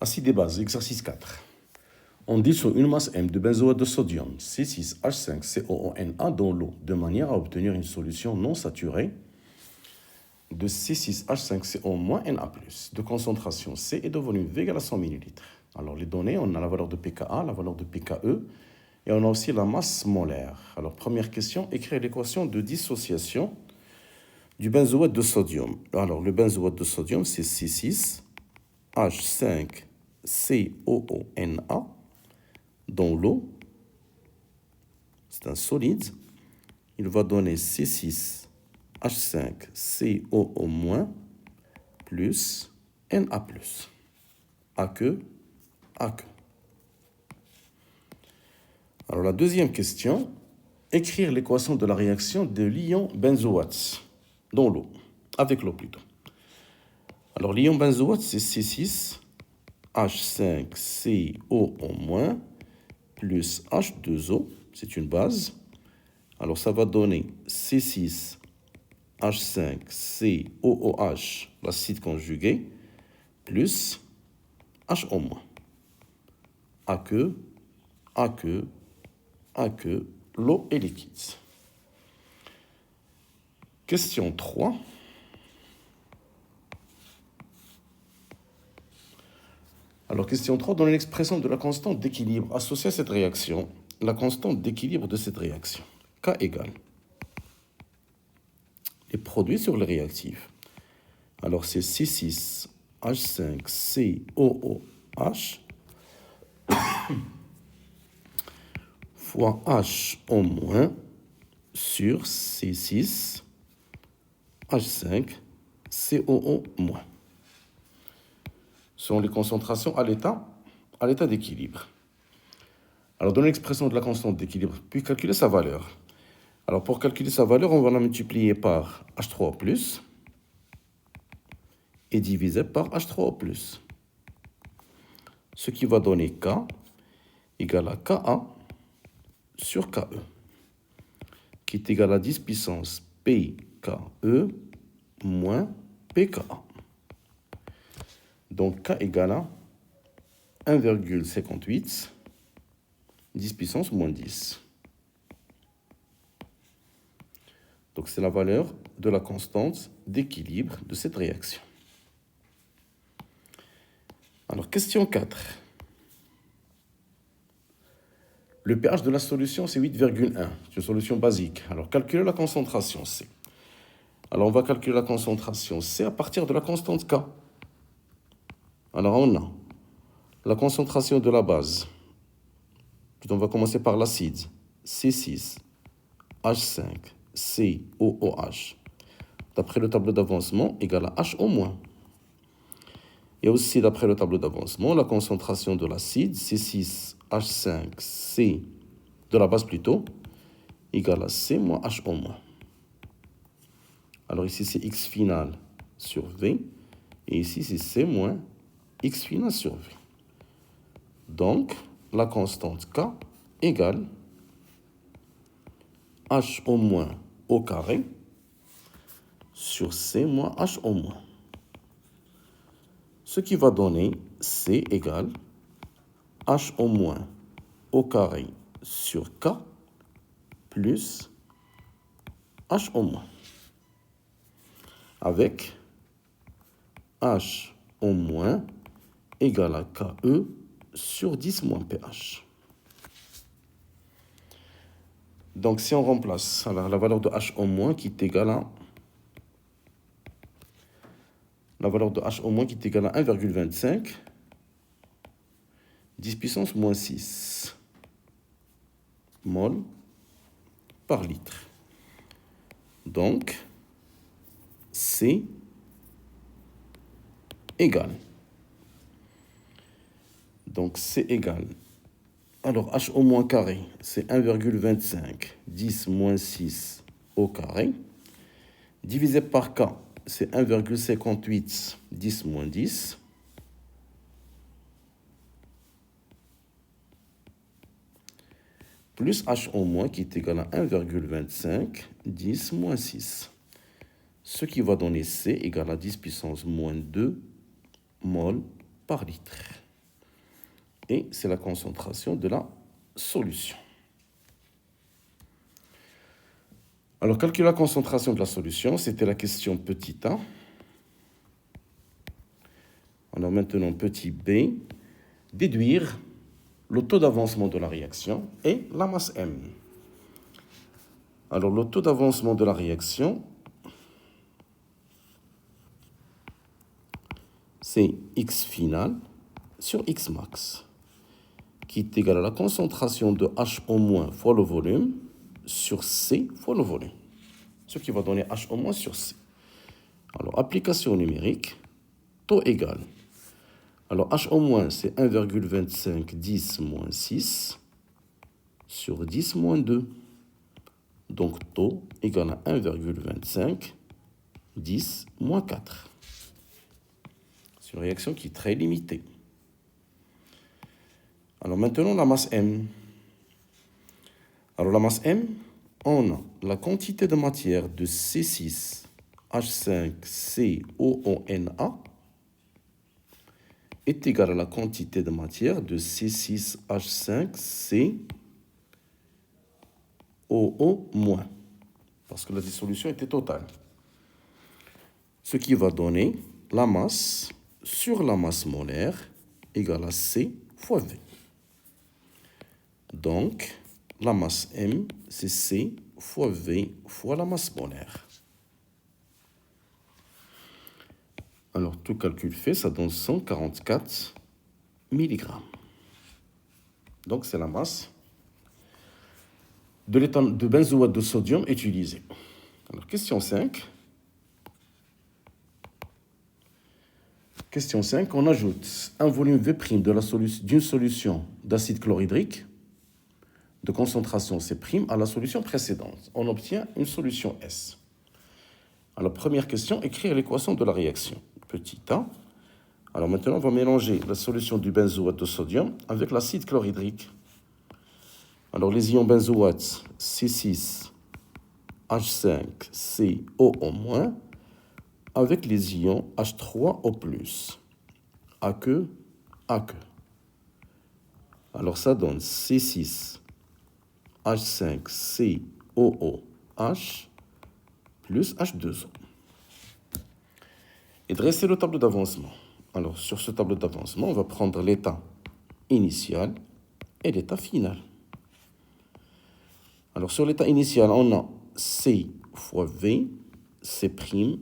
Acide des bases, exercice 4. On dissout une masse M de benzoate de sodium, C6H5COONa, dans l'eau, de manière à obtenir une solution non saturée de C6H5CO-Na+, de concentration C et de volume V égale à 100 ml. Alors les données, on a la valeur de pKa, la valeur de pKe, et on a aussi la masse molaire. Alors première question, écrire l'équation de dissociation du benzoate de sodium. Alors le benzoate de sodium, c'est C6H5COONa dans l'eau. C'est un solide. Il va donner C6H5COO- plus Na+. AQ. Alors la deuxième question, écrire l'équation de la réaction de l'ion benzoate dans l'eau, avec l'eau plutôt. Alors l'ion benzoate, c'est C6H5CO- plus H2O, c'est une base. Alors ça va donner C6H5COOH, l'acide conjugué, plus HO-. AQ, l'eau est liquide. Question 3. Alors, question 3, donne l'expression de la constante d'équilibre associée à cette réaction. La constante d'équilibre de cette réaction. K égale les produits sur les réactifs. Alors, c'est C6H5COOH fois HO- sur C6H5COO-. Sont les concentrations à l'état d'équilibre. Alors, donner l'expression de la constante d'équilibre, puis calculer sa valeur. Alors, pour calculer sa valeur, on va la multiplier par H3O+, et diviser par H3O+. Ce qui va donner K égale à Ka sur Ke, qui est égal à 10 puissance PKE moins pKa. Donc K égale à 1,58, 10 puissance moins 10. Donc c'est la valeur de la constante d'équilibre de cette réaction. Alors question 4. Le pH de la solution, c'est 8,1. C'est une solution basique. Alors, calculer la concentration C. Alors, on va calculer la concentration C à partir de la constante K. Alors, on a la concentration de la base. On va commencer par l'acide. C6H5COOH. D'après le tableau d'avancement, égale à HO-. Et aussi, d'après le tableau d'avancement, la concentration de l'acide, C6H5C, de la base plutôt, égale à C moins HO-. Alors ici, c'est X final sur V. Et ici, c'est C moins X final sur V. Donc, la constante K égale HO- au carré sur C moins HO-. Ce qui va donner C égale HO- au carré sur K plus HO-. Avec HO- égale à KE sur 10 moins pH. Donc si on remplace alors, la valeur de HO- qui est égale à la valeur de HO- qui est égale à 1,25, 10 puissance moins 6 mol par litre. Donc, C égale. Donc, C égale. Alors, HO- carré, c'est 1,25, 10 moins 6 au carré. Divisé par K, c'est 1,58, 10 moins 10. Plus HO- qui est égal à 1,25, 10 moins 6. Ce qui va donner C égale à 10 puissance moins 2 mol par litre. et c'est la concentration de la solution. Alors, calculer la concentration de la solution, c'était la question petit a. Alors maintenant, petit b, déduire le taux d'avancement de la réaction et la masse M. Alors, le taux d'avancement de la réaction, c'est X final sur X max, qui est égal à la concentration de H au moins fois le volume sur C fois le volume. Ce qui va donner H au moins sur C. Alors, application numérique, taux égal. Alors, H au moins, c'est 1,25 10 moins 6 sur 10 moins 2. Donc, taux égal à 1,25 10 moins 4. C'est une réaction qui est très limitée. Alors, maintenant, la masse M. Alors, la masse M, on a la quantité de matière de C6H5COONA est égale à la quantité de matière de C6H5COO-, parce que la dissolution était totale. Ce qui va donner la masse sur la masse molaire égale à C fois V. Donc, la masse M, c'est C fois V fois la masse molaire. Alors, tout calcul fait, ça donne 144 mg. Donc, c'est la masse de l'éthane de benzoate de sodium utilisé. Alors, question 5. Question 5, on ajoute un volume V' d'une solution d'acide chlorhydrique de concentration C' à la solution précédente. On obtient une solution S. Alors, première question, écrire l'équation de la réaction. Petit a. Alors maintenant, on va mélanger la solution du benzoate de sodium avec l'acide chlorhydrique. Alors, les ions benzoate C6H5COO- avec les ions H3O+, aqueux. Alors, ça donne C6H5COOH plus H2O. Et dresser le tableau d'avancement. Alors, sur ce tableau d'avancement, on va prendre l'état initial et l'état final. Alors, sur l'état initial, on a C fois V, C'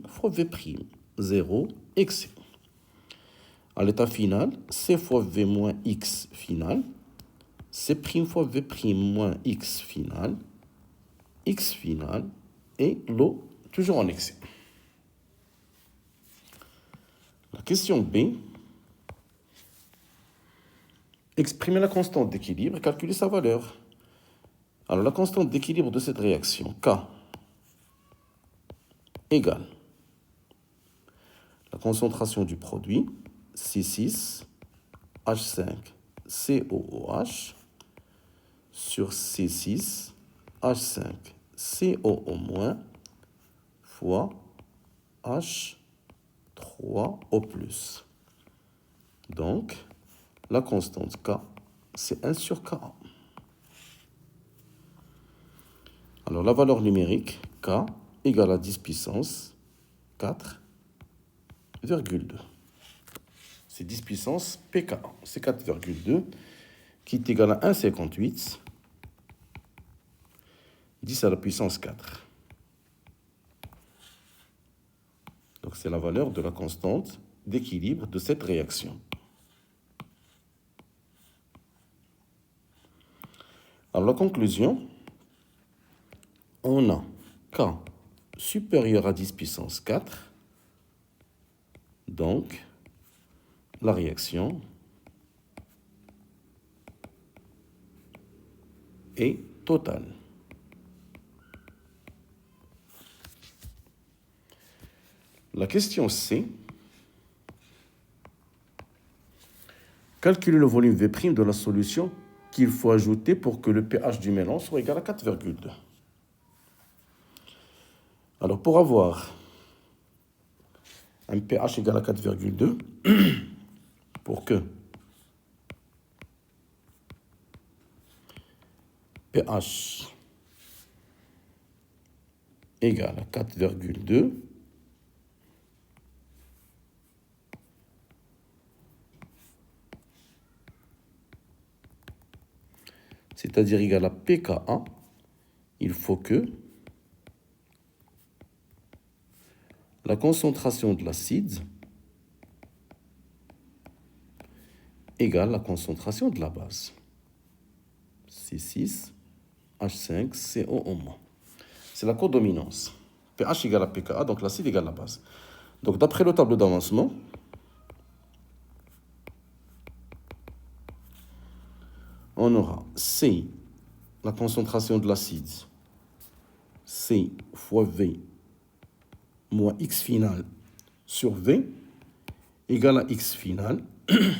fois V', 0, excès. À l'état final, C fois V moins X final, C' fois V' moins X final et l'eau toujours en excès. La question B, exprimer la constante d'équilibre et calculer sa valeur. Alors, la constante d'équilibre de cette réaction, K, égale la concentration du produit, C6H5COOH sur C6H5COO- fois H3O+. Donc, la constante K, c'est 1 sur Ka. Alors, la valeur numérique, K, égale à 10 puissance 4,2. C'est 10 puissance pK. C'est 4,2 qui est égal à 1,58, 10 à la puissance 4. Donc, c'est la valeur de la constante d'équilibre de cette réaction. Alors, la conclusion, on a K supérieur à 10 puissance 4, donc la réaction est totale. La question C, calculer le volume V' de la solution qu'il faut ajouter pour que le pH du mélange soit égal à 4,2. Alors, pour avoir un pH égal à 4,2, pour que pH égale à 4,2. C'est-à-dire égal à pKa, il faut que la concentration de l'acide égale la concentration de la base. C6H5CO. C'est la codominance. pH égale à pKa, donc l'acide égale à la base. Donc d'après le tableau d'avancement, on aura C, la concentration de l'acide, C fois V moins X final sur V égale à X final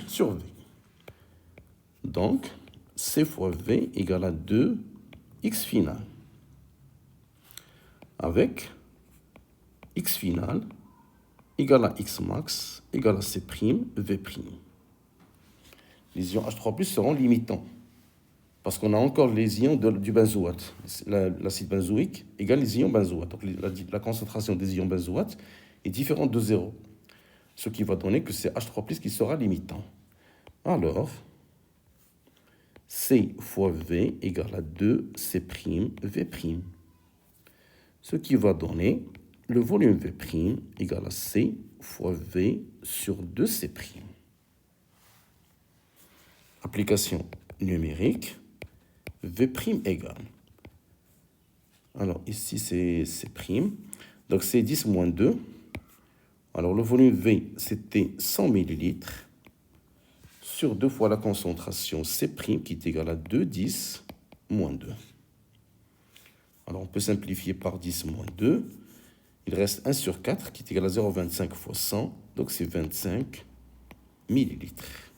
sur V. Donc, C fois V égale à 2 X final. Avec X final égale à X max égale à C', V'. Les ions H3+ seront limitants. Parce qu'on a encore les ions du benzoate. L'acide benzoïque égale les ions benzoate. Donc la concentration des ions benzoate est différente de 0. Ce qui va donner que c'est H3+ qui sera limitant. Alors, C fois V égale à 2 C', V'. Ce qui va donner le volume V' égale à C fois V sur 2 C'. Application numérique. V' égale. Alors ici c'est C'. Donc c'est 10 moins 2. Alors le volume V c'était 100 ml sur 2 fois la concentration C' qui est égale à 2, 10 moins 2. Alors on peut simplifier par 10 moins 2. Il reste 1 sur 4 qui est égal à 0,25 fois 100. Donc c'est 25 millilitres.